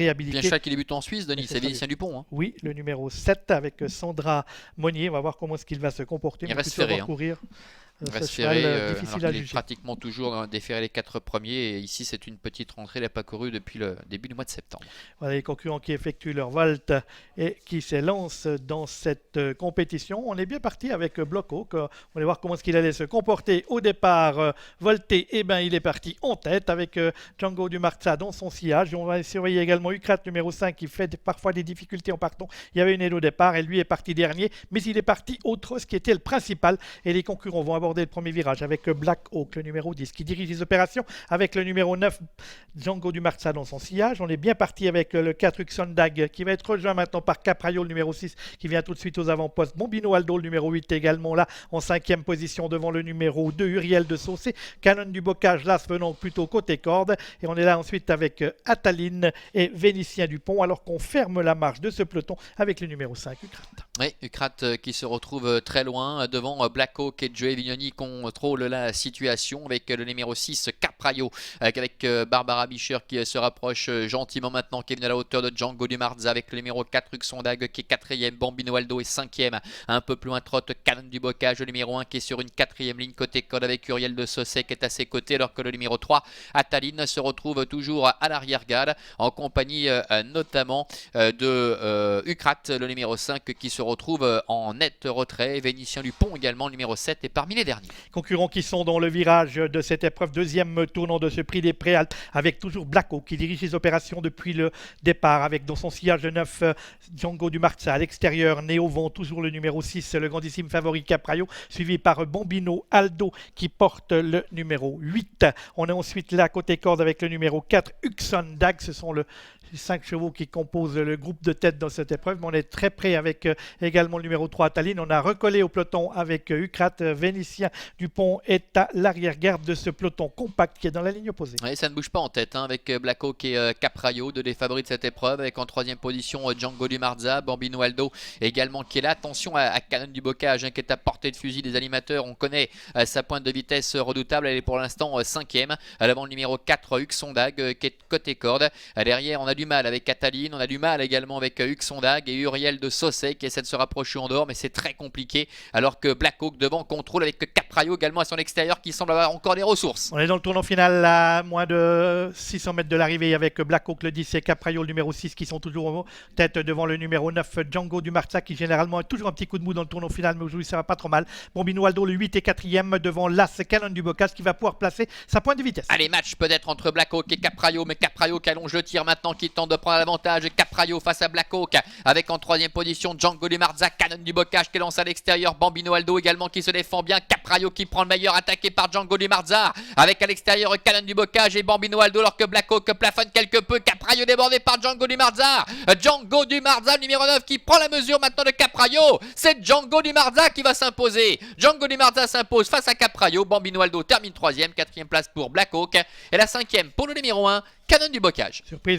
réhabilité. Bien qui débute en Suisse, Denis, c'est Vénitien Dupont. Hein. Oui, le numéro 7 avec Sandra Monnier. On va voir comment est-ce qu'il va se comporter. Il reste ferré. Courir. Reste ferré, difficile à juger. Il est pratiquement toujours déféré les 4 premiers. Et ici, c'est une petite rentrée. Il n'a pas couru depuis le début du mois de septembre. Voilà les concurrents qui effectuent leur volte et qui s'élancent dans cette compétition. On est bien parti avec Block Oak. On va voir comment est-ce qu'il allait se comporter au départ. Volté, il est parti en tête avec Django Dumarza dans son sillage. On va surveiller également Ukrat numéro 5 qui fait parfois des difficultés en partant. Il y avait une aide au départ et lui est parti dernier. Mais il est parti autre, ce qui était le principal. Et les concurrents vont aborder le premier virage avec Black Hawk, le numéro 10, qui dirige les opérations avec le numéro 9, Django Dumarza dans son sillage. On est bien parti avec le 4, Uxondag, qui va être rejoint maintenant par Capraio, le numéro 6, qui vient tout de suite aux avant-postes. Bombino Aldo, le numéro 8, également là, en 5e position devant le numéro 2, Uriel de Saucé. Canon du Bocage, là, venant plutôt côté corde. Et on est là ensuite avec Ataline et Vénitien Dupont, alors qu'on ferme la marche de ce peloton avec le numéro 5, Ukrat. Oui, Ukrat qui se retrouve très loin devant Black Hawk et Joey Vignoni contrôle la situation avec le numéro 6 Capraio avec Barbara Bischer qui se rapproche gentiment maintenant, qui est venu à la hauteur de Django Dumarza avec le numéro 4 Uxondag qui est 4e, Bambino Aldo est 5e, un peu plus loin trotte Canon du Bocage, le numéro 1 qui est sur une 4e ligne côté code avec Uriel de Saucé qui est à ses côtés, alors que le numéro 3 Ataline se retrouve toujours à l'arrière-garde en compagnie notamment de Ukrat, le numéro 5 qui se retrouve en net retrait. Vénitien Dupont également, le numéro 7 est parmi les derniers. Concurrents qui sont dans le virage de cette épreuve, deuxième tournant de ce prix des Préalpes, avec toujours Black Hawk qui dirige les opérations depuis le départ, avec dans son sillage de 9 Django Dumarza à l'extérieur, Néo Vent, toujours le numéro 6, le grandissime favori Capraio, suivi par Bambino Aldo qui porte le numéro 8. On est ensuite là côté corde avec le numéro 4 Uxondag, ce sont les 5 chevaux qui composent le groupe de tête dans cette épreuve, mais on est très près avec également le numéro 3 Ataline. On a recollé au peloton avec Ukrat. Vénitien Dupont est à l'arrière-garde de ce peloton compact qui est dans la ligne opposée. Oui, ça ne bouge pas en tête avec Black Hawk et Capraio, deux des favoris de cette épreuve, avec en 3e position Django Dumarza, Bambino Aldo également qui est là. Attention à Canon du Bocage qui est à portée de fusil des animateurs. On connaît sa pointe de vitesse redoutable, elle est pour l'instant 5e. Devant le numéro 4 Uxondag qui est côté corde. Derrière on a du mal avec Ataline, on a du mal également avec Uxondag et Uriel de Saucé qui essaie de se rapprocher en dehors, mais c'est très compliqué, alors que Black Hawk devant contrôle avec Capraio également à son extérieur qui semble avoir encore des ressources. On est dans le tournant final à moins de 600 mètres de l'arrivée avec Black Hawk le 10 et Capraio le numéro 6 qui sont toujours en tête devant le numéro 9 Django Dumarza qui généralement a toujours un petit coup de mou dans le tournant final, mais aujourd'hui ça va pas trop mal. Bombino Aldo le 8 et 4e devant l'As Canon du Bocage qui va pouvoir placer sa pointe de vitesse. Allez, match peut-être entre Black Hawk et Capraio, mais Capraio qui allonge le tir maintenant, qui tente de prendre l'avantage. Capraio face à Black Hawk avec en 3e position Django Dumarza, Canon du Bocage qui lance à l'extérieur, Bambino Aldo également qui se défend bien, Capraio qui prend le meilleur, attaqué par Django Dumarza avec à l'extérieur Canon du Bocage et Bambino Aldo, alors que Black Hawk plafonne quelque peu. Capraio débordé par Django Dumarza, Django Dumarza numéro 9 qui prend la mesure maintenant de Capraio. C'est Django Dumarza qui va s'imposer. Django Dumarza s'impose face à Capraio. Bambino Aldo termine 3e, 4e place pour Black Hawk et la 5e pour le numéro 1 Canon du Bocage. Surprise.